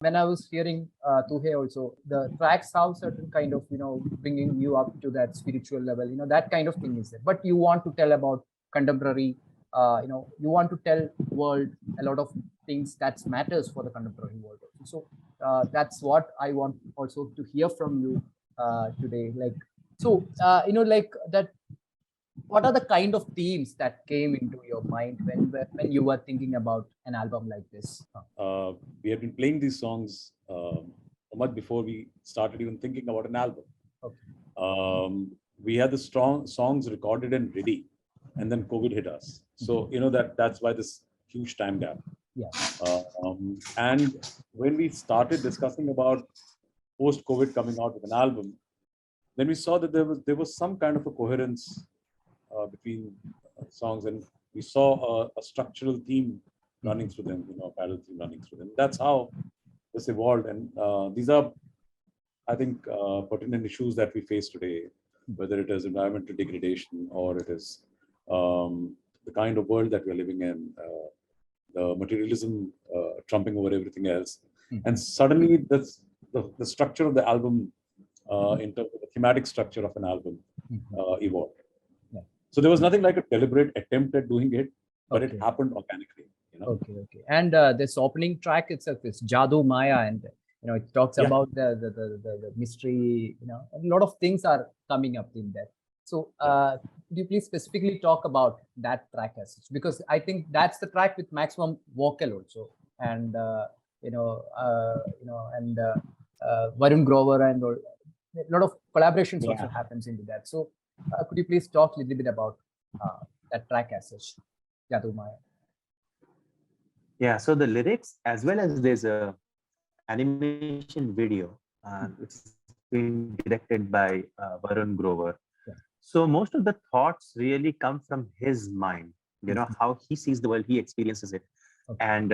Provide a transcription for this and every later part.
when I was hearing Tuhe also, the tracks have certain kind of, bringing you up to that spiritual level, that kind of thing is there. But you want to tell about contemporary, you want to tell world a lot of things that matters for the contemporary world also. So that's what I want also to hear from you today. Like, so, like that, what are the kind of themes that came into your mind when you were thinking about an album like this? We have been playing these songs much before we started even thinking about an album. Okay. We had the strong songs recorded and ready, and then COVID hit us. So that's why this huge time gap. Yeah. And when we started discussing about post-COVID coming out with an album, then we saw that there was some kind of a coherence between songs, and we saw a structural theme running through them, a parallel theme running through them. That's how this evolved, and these are, I think, pertinent issues that we face today, whether it is environmental degradation or it is the kind of world that we're living in, the materialism trumping over everything else. And suddenly the structure of the album, in terms of the thematic structure of an album, evolved. Yeah. So there was nothing like a deliberate attempt at doing it, but it happened organically. Okay. And this opening track itself is Jadoo Maya, and it talks about the mystery. A lot of things are coming up in there. So could you please specifically talk about that track as such? Because I think that's the track with maximum vocal also, and Varun Grover and a lot of collaborations also happens into that. So could you please talk a little bit about that track as such, Jadoo Maya? Yeah, so the lyrics, as well as there's a animation video, which is being directed by Varun Grover. Yeah. So most of the thoughts really come from his mind, how he sees the world, he experiences it. Okay. And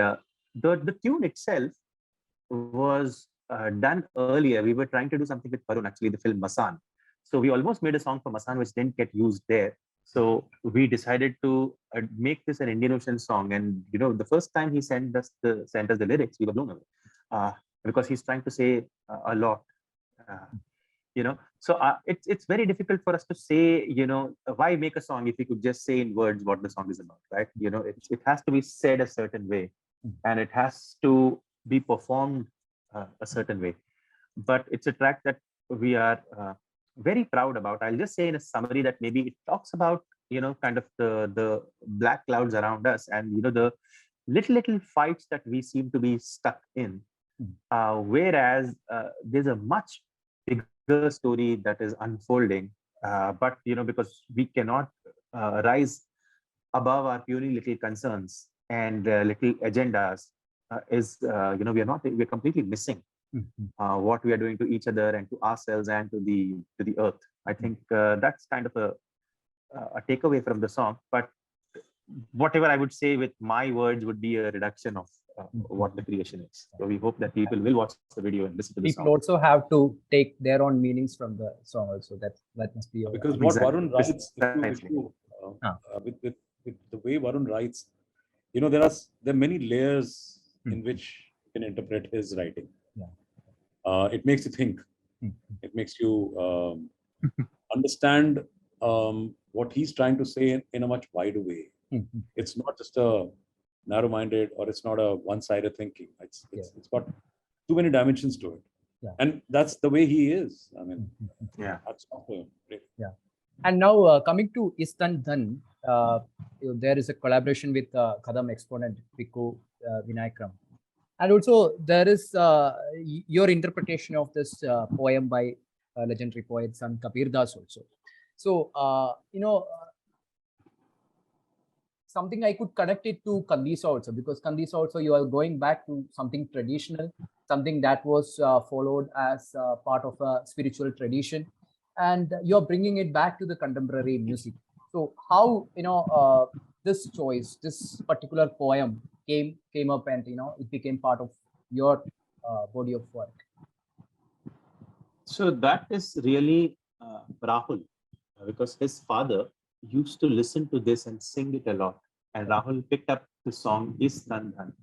the tune itself was done earlier. We were trying to do something with Varun, actually, the film Masan. So we almost made a song for Masan, which didn't get used there. So we decided to make this an Indian Ocean song. And, the first time he sent us the lyrics, we were blown away because he's trying to say a lot, So it's very difficult for us to say, why make a song if we could just say in words what the song is about, right? It has to be said a certain way, and it has to be performed a certain way. But it's a track that we are very proud about. I'll just say in a summary that maybe it talks about, kind of the black clouds around us, and, the little fights that we seem to be stuck in. Whereas there's a much bigger story that is unfolding. But, because we cannot rise above our puny little concerns and little agendas, we're completely missing what we are doing to each other and to ourselves and to the earth. I think that's kind of a takeaway from the song. But whatever I would say with my words would be a reduction of what the creation is. So we hope that people will watch the video and listen to the song. People also have to take their own meanings from the song also. That must be because what Varun writes, with the way Varun writes, there are many layers in which you can interpret his writing. It makes you think. It makes you understand what he's trying to say in a much wider way. It's not just a narrow-minded, or it's not a one-sided thinking. It's got too many dimensions to it, and that's the way he is. I mean, that's great. And now coming to Istan Dhan, there is a collaboration with Kadam exponent Piku Vinayakram. And also there is your interpretation of this poem by legendary poet Sant Kabir Das also. So, something I could connect it to Kandisa also, because Kandisa also you are going back to something traditional, something that was followed as part of a spiritual tradition, and you're bringing it back to the contemporary music. So how, this choice, this particular poem came up, and it became part of your body of work? So that is really Rahul, because his father used to listen to this and sing it a lot, and Rahul picked up the song Istan Dhan.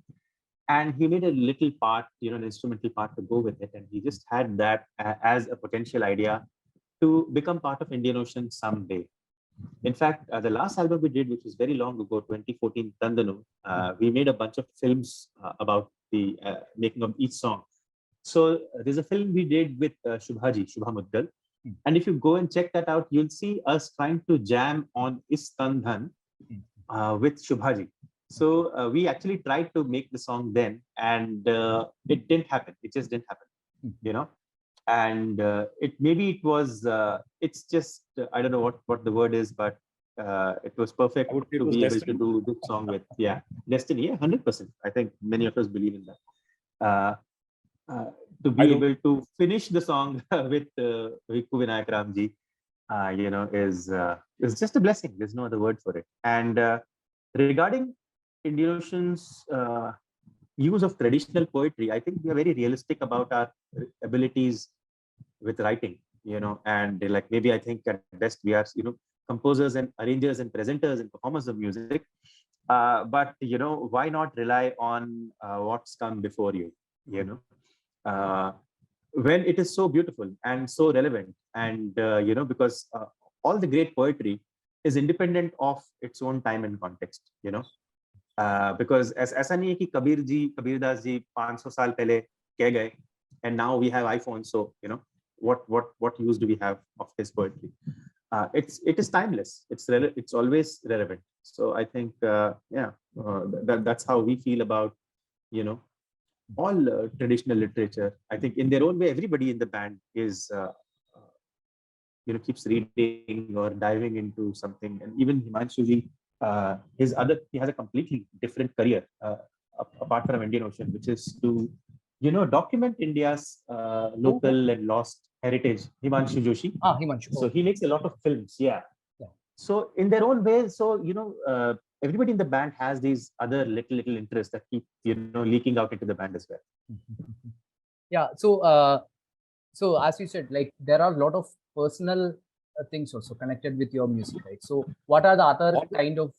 and he made a little part, an instrumental part to go with it, and he just had that as a potential idea to become part of Indian Ocean someday. In fact, the last album we did, which was very long ago, 2014, Tandanu, we made a bunch of films about the making of each song. So there's a film we did with Shubha Muddal. And if you go and check that out, you'll see us trying to jam on Is Tan Dhan with Shubhaji. So we actually tried to make the song then, and it didn't happen. It just didn't happen, And it's just, I don't know what the word is, but it was perfect to be able to do this song with, destiny, 100%. I think many of us believe in that. To be able to finish the song with Vikku Vinayak Ramji, is just a blessing. There's no other word for it. And regarding Indian Ocean's use of traditional poetry, I think we are very realistic about our abilities with writing, and like maybe I think at best we are, composers and arrangers and presenters and performers of music. But why not rely on what's come before you, when it is so beautiful and so relevant, and because all the great poetry is independent of its own time and context, because ऐसा नहीं है कि कबीरदास जी 500 साल पहले कह गए, and now we have iPhones, so what use do we have of his poetry? It is timeless. It's always relevant. So I think that's how we feel about all traditional literature. I think in their own way, everybody in the band is keeps reading or diving into something, and even Himanshu ji, he has a completely different career apart from Indian Ocean, which is to document India's local and lost heritage. Himanshu Joshi. Himanshu. So he makes a lot of films. Yeah. So in their own way, so everybody in the band has these other little interests that keep leaking out into the band as well. Yeah. So as you said, like there are a lot of personal things also connected with your music, right? So what are the other kind of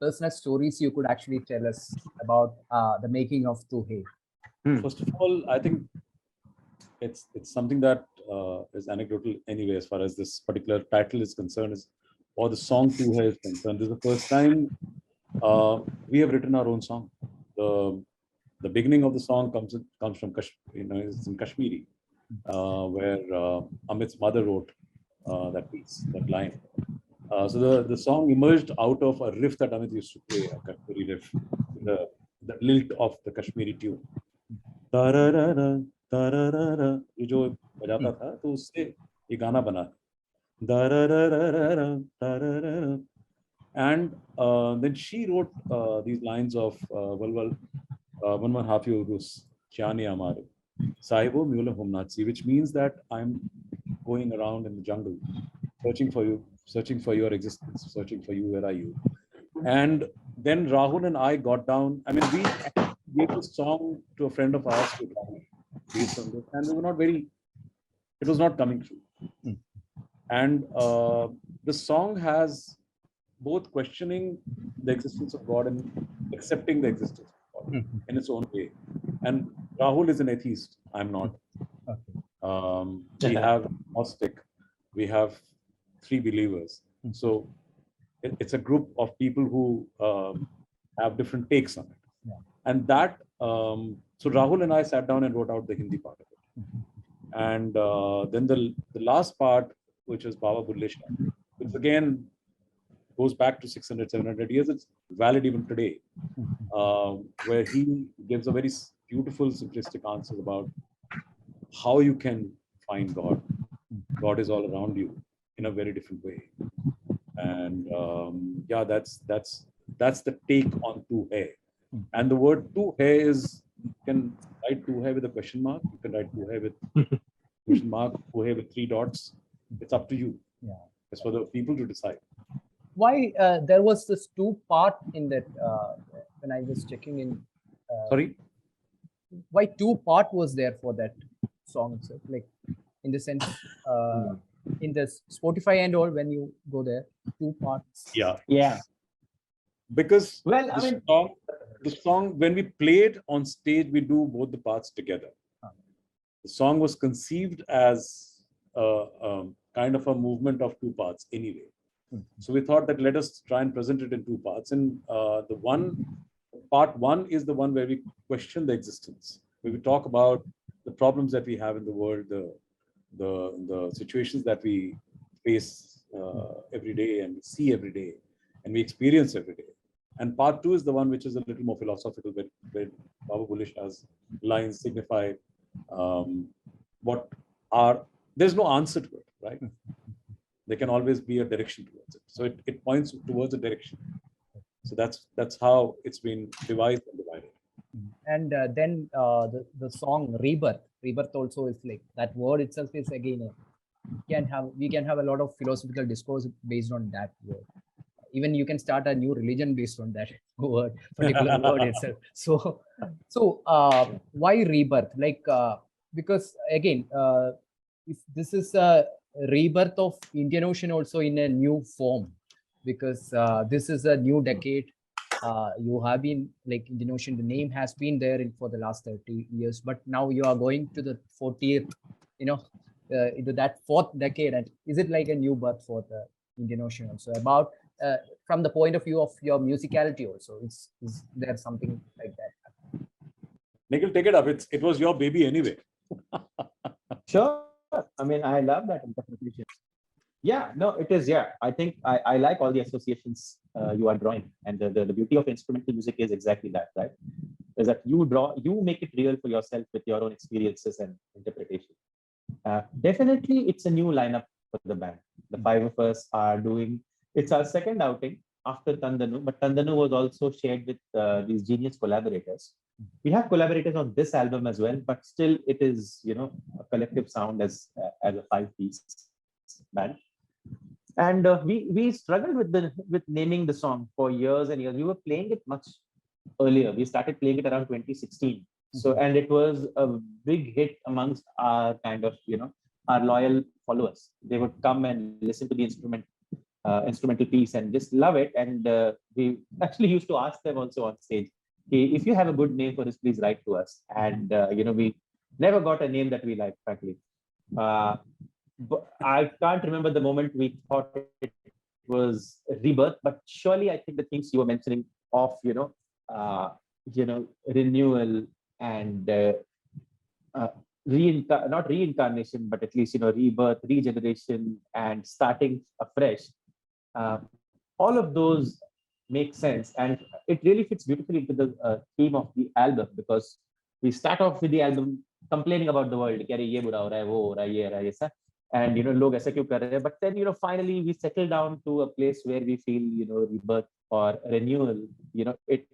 personal stories you could actually tell us about the making of Tu Hai? First of all, I think it's something that is anecdotal anyway, as far as this particular title is concerned, or the song Tu Hai is concerned. This is the first time we have written our own song. The beginning of the song comes from Kashmir, it's in Kashmiri, where Amit's mother wrote that piece, that line. So the song emerged out of a riff that Amit used to play, a Kashmiri riff, the lilt of the Kashmiri tune. Tararara, tararara, ये जो बजाता था, तो उससे ये गाना बना. Dararara, tararara. And then she wrote these lines of Valval Vanman Hafi Urus Chani Amare Saibo Mula Humnatsi, which means that I'm going around in the jungle, searching for you, searching for your existence, searching for you, where are you? And then Rahul and I got down. I mean, we gave a song to a friend of ours to based on this, and we were not very, it was not coming through. And the song has both questioning the existence of God and accepting the existence of God in its own way. And Rahul is an atheist. I'm not. We have agnostic. We have three believers. So it's a group of people who have different takes on it. Yeah. And that, so Rahul and I sat down and wrote out the Hindi part of it. And then the last part, which is Baba Bulle Shah, which again goes back to 600, 700 years. It's valid even today, where he gives a very beautiful, simplistic answer about how you can find God. God is all around you in a very different way. And yeah, that's the take on Tu Hai. And the word Tu Hai is, you can write Tu Hai with a question mark. You can write Tu Hai with question mark, Tu Hai with 3 dots. It's up to you. Yeah. It's for the people to decide. Why there was this 2-part in that when I was checking in? Sorry? Why 2-part was there for that song itself? Like in the sense, in the Spotify and all, when you go there, 2 parts. Yeah. Yeah. Because well, I mean, song, the song, when we play it on stage, we do both the parts together. The song was conceived as kind of a movement of two parts anyway. So we thought that let us try and present it in two parts. And part one is the one where we question the existence, where we talk about the problems that we have in the world, the situations that we face every day and see every day and we experience every day. And part two is the one which is a little more philosophical, where Baba Bullish has lines signify there's no answer to it, right? There can always be a direction towards it. So it points towards a direction. So that's how it's been devised and divided. And then the song Rebirth also is like, that word itself is again, we can have a lot of philosophical discourse based on that word. Even you can start a new religion based on that particular word itself. So why Rebirth? Like, because again, if this is a rebirth of Indian Ocean also in a new form, because this is a new decade. You have been like Indian Ocean, the name has been there for the last 30 years, but now you are going to the 40th, into that fourth decade. And is it like a new birth for the Indian Ocean also? About from the point of view of your musicality also, is there something like that? Nikhil, take it up. It was your baby anyway. Sure. I mean, I love that interpretation. Yeah, no, it is. Yeah, I think I like all the associations you are drawing, and the beauty of instrumental music is exactly that, right? Is that you make it real for yourself with your own experiences and interpretation. Definitely, it's a new lineup for the band. The five of us are doing. It's our second outing after Tandanu, but Tandanu was also shared with these genius collaborators. We have collaborators on this album as well, but still, it is a collective sound as a 5-piece band. And we struggled with naming the song for years and years. We were playing it much earlier. We started playing it around 2016. So, and it was a big hit amongst our kind of our loyal followers. They would come and listen to the instrumental piece and just love it. And we actually used to ask them also on stage, hey, if you have a good name for this, please write to us. And we never got a name that we liked, frankly. But I can't remember the moment we thought it was Rebirth, but surely I think the things you were mentioning of renewal and not reincarnation, but at least rebirth, regeneration, and starting afresh. All of those make sense, and it really fits beautifully into the theme of the album, because we start off with the album complaining about the world, ye bura ho raha hai, wo ho raha hai, ye ho raha hai, aisa. And log aisa kyun kar rahe hain? But then finally we settle down to a place where we feel rebirth or renewal. It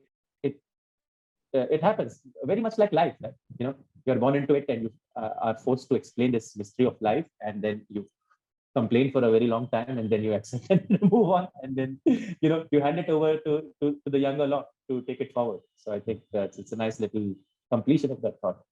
happens very much like life, right? You're born into it and you are forced to explain this mystery of life, and then you complain for a very long time, and then you accept and move on, and then you hand it over to the younger lot to take it forward. So I think that it's a nice little completion of that thought.